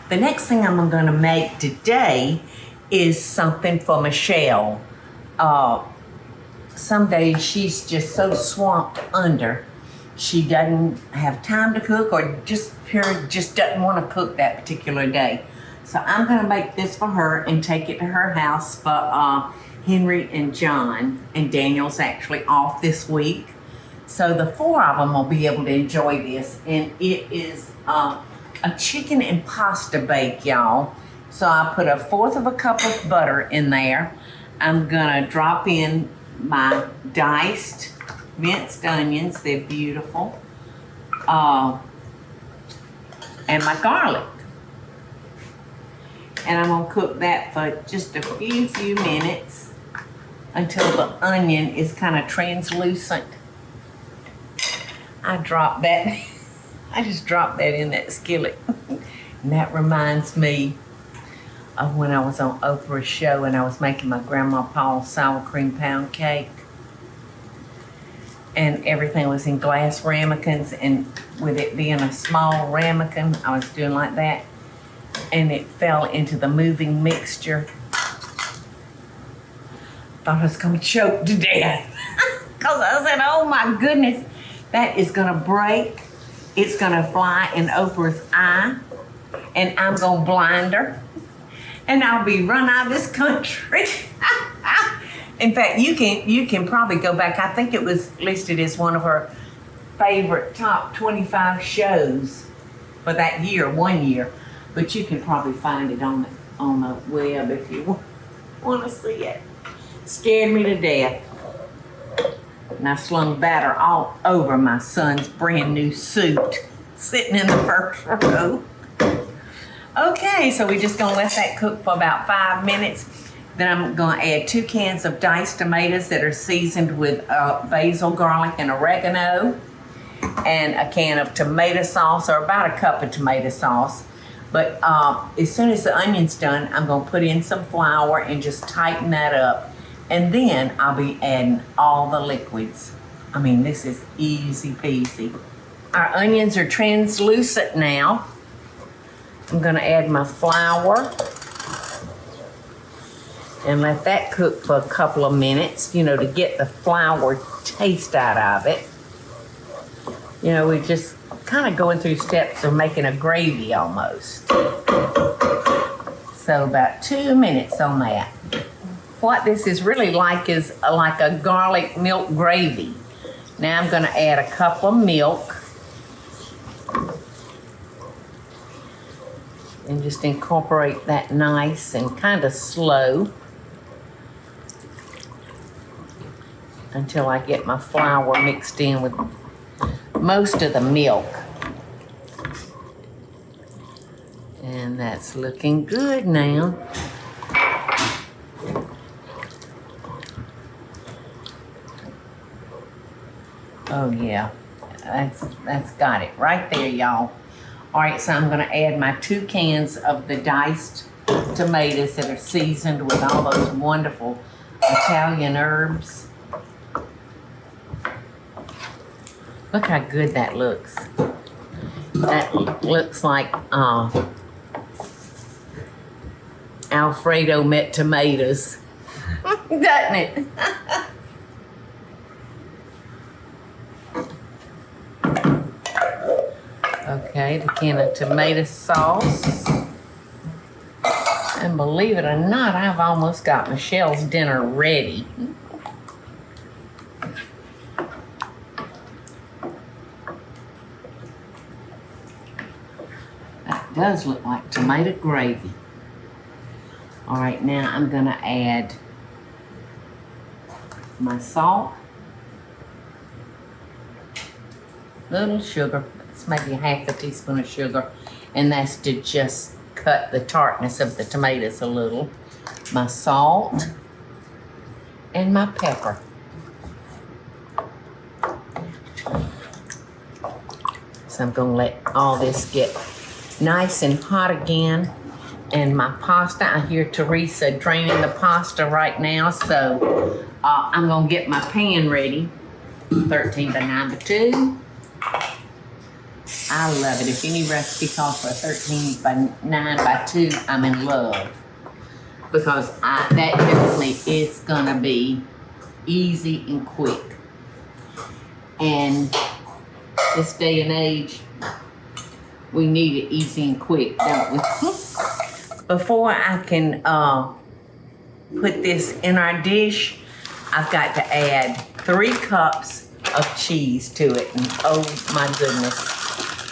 The next thing I'm gonna make today is something for Michelle. Some days she's just so swamped under, she doesn't have time to cook or just doesn't want to cook that particular day. So I'm gonna make this for her and take it to her house for Henry and John, and Daniel's actually off this week. So the four of them will be able to enjoy this, and it is a chicken and pasta bake, y'all. So I put 1/4 of a cup of butter in there. I'm gonna drop in my diced minced onions, they're beautiful, and my garlic. And I'm gonna cook that for just a few minutes until the onion is kind of translucent. I just dropped that in that skillet. And that reminds me of when I was on Oprah's show and I was making my Grandma Paula sour cream pound cake. And everything was in glass ramekins, and with it being a small ramekin, I was doing like that. And it fell into the moving mixture. Thought I was gonna choke to death. Cause I said, oh my goodness, that is gonna break. It's gonna fly in Oprah's eye, and I'm gonna blind her. And I'll be run out of this country. In fact, you can probably go back. I think it was listed as one of her favorite top 25 shows for that year, one year. But you can probably find it on the web if you want to see it. Scared me to death. And I slung batter all over my son's brand new suit, sitting in the first row. Okay, so we're just gonna let that cook for about 5 minutes. Then I'm gonna add 2 cans of diced tomatoes that are seasoned with basil, garlic, and oregano, and a can of tomato sauce, or about a cup of tomato sauce. But as soon as the onion's done, I'm gonna put in some flour and just tighten that up. And then I'll be adding all the liquids. I mean, this is easy peasy. Our onions are translucent now. I'm gonna add my flour and let that cook for a couple of minutes, to get the flour taste out of it. We're just kind of going through steps of making a gravy almost. So about 2 minutes on that. What this is really like is like a garlic milk gravy. Now I'm gonna add a cup of milk and just incorporate that nice and kind of slow until I get my flour mixed in with most of the milk. And that's looking good now. Oh yeah, that's got it right there, y'all. All right, so I'm gonna add my 2 cans of the diced tomatoes that are seasoned with all those wonderful Italian herbs. Look how good that looks. That looks like Alfredo met tomatoes, doesn't it? Okay, the can of tomato sauce. And believe it or not, I've almost got Michelle's dinner ready. That does look like tomato gravy. All right, now I'm gonna add my salt, little sugar. It's maybe half a teaspoon of sugar, and that's to just cut the tartness of the tomatoes a little. My salt and my pepper. So I'm gonna let all this get nice and hot again. And my pasta, I hear Teresa draining the pasta right now, so I'm gonna get my pan ready. 13 to 9 to 2. I love it. If any recipe calls for a 13 by 9 by 2, I'm in love. Because that definitely is gonna be easy and quick. And this day and age, we need it easy and quick, don't we? Before I can put this in our dish, I've got to add 3 cups of cheese to it. And oh my goodness.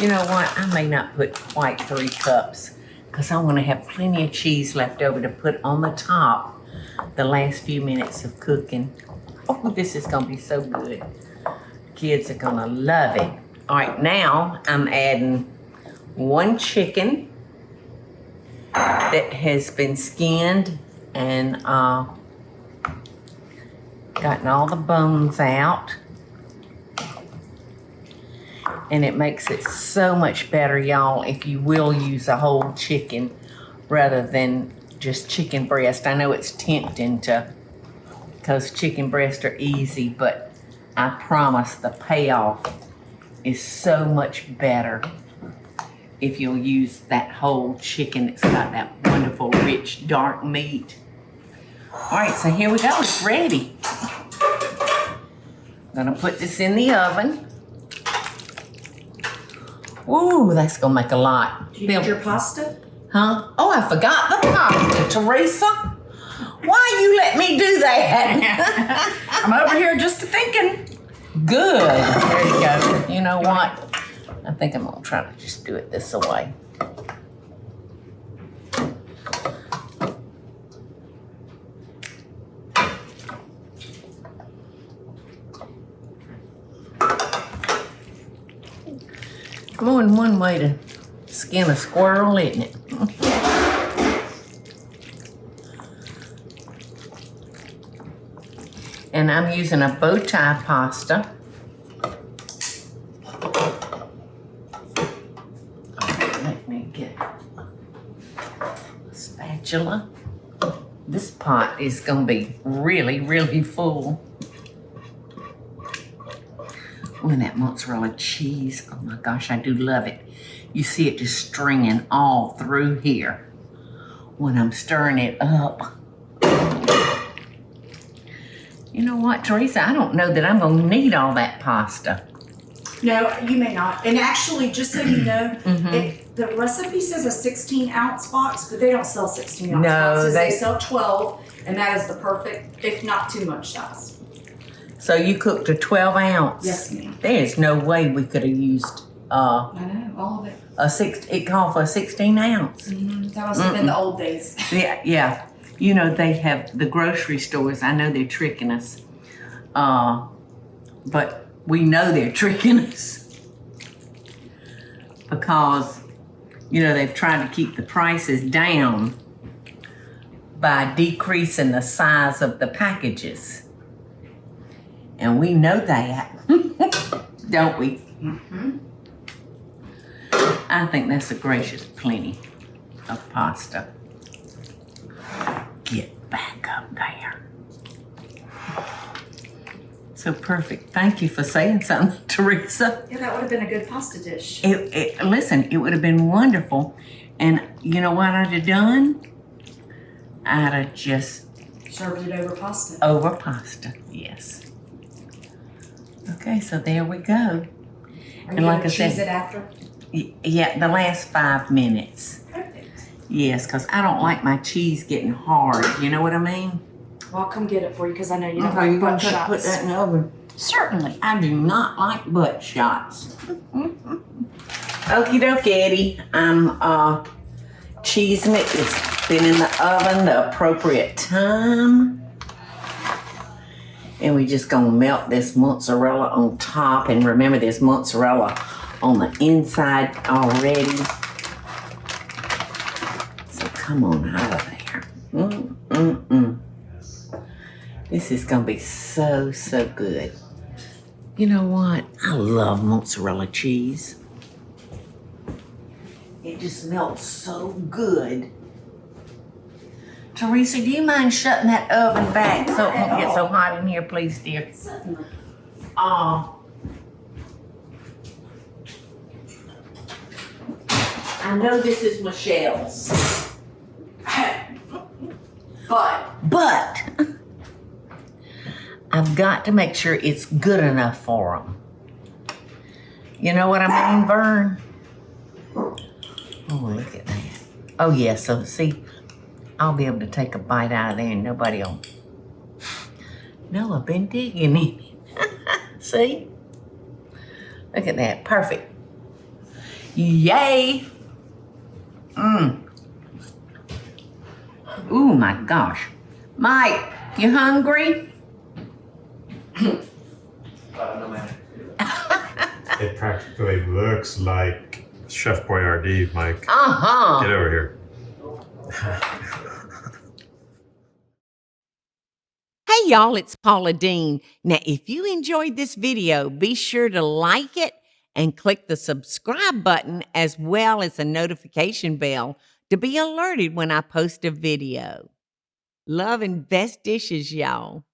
You know what? I may not put quite 3 cups because I want to have plenty of cheese left over to put on the top the last few minutes of cooking. Oh, this is going to be so good. Kids are going to love it. All right, now I'm adding 1 chicken that has been skinned and gotten all the bones out. And it makes it so much better, y'all, if you will use a whole chicken rather than just chicken breast. I know it's tempting to, because chicken breasts are easy, but I promise the payoff is so much better if you'll use that whole chicken. It's got that wonderful, rich, dark meat. All right, so here we go. It's ready. I'm gonna put this in the oven. Ooh, that's gonna make a lot. Do you need your pasta? Huh? Oh, I forgot the pasta, Teresa. Why you let me do that? I'm over here just thinking. Good. There you go. You know what? I think I'm gonna try to just do it this way. More than one way to skin a squirrel, isn't it? And I'm using a bow tie pasta. Let me get a spatula. This pot is gonna be really, really full. Ooh, and that mozzarella cheese, oh my gosh, I do love it. You see it just stringing all through here when I'm stirring it up. You know what, Teresa, I don't know that I'm gonna need all that pasta. No, you may not. And actually, just so you know, the recipe says a 16-ounce box, but they don't sell 16-ounce boxes. They sell 12, and that is the perfect, if not too much size. So you cooked a 12-ounce? Yes, ma'am. There's no way we could have used I know, all of it. It called for a 16-ounce. That must have been the old days. Yeah. You know, they have the grocery stores. I know they're tricking us. But we know they're tricking us. Because, you know, they've tried to keep the prices down by decreasing the size of the packages. And we know that, don't we? I think that's a gracious plenty of pasta. Get back up there. So perfect. Thank you for saying something, Teresa. Yeah, that would have been a good pasta dish. Listen, it would have been wonderful. And you know what I'd have done? I'd have just served it over pasta. Over pasta, yes. Okay, so there we go. Are and you like I cheese said, it after? Yeah, the last 5 minutes. Perfect. Yes, because I don't like my cheese getting hard. You know what I mean? Well, I'll come get it for you because I know you don't Okay, like you butt gonna shots. put that in the oven? Certainly. I do not like butt shots. Okie dokie, Eddie. I'm cheesing it. It's been in the oven the appropriate time. And we just gonna melt this mozzarella on top. And remember, there's mozzarella on the inside already. So come on out of there. This is gonna be so, so good. You know what? I love mozzarella cheese. It just melts so good. Teresa, do you mind shutting that oven back so it won't get so hot in here, please, dear? Certainly. I know this is Michelle's. But I've got to make sure it's good enough for them. You know what I mean, Vern? Oh, look at that. Oh, yeah, so see, I'll be able to take a bite out of there and nobody will know I've been digging in it. See? Look at that, perfect. Yay! Ooh, my gosh. Mike, you hungry? No, man. It practically looks like Chef Boyardee, Mike. Uh-huh. Get over here. Hey y'all, it's Paula Deen. Now, if you enjoyed this video, be sure to like it and click the subscribe button as well as the notification bell to be alerted when I post a video. Love and best dishes, y'all.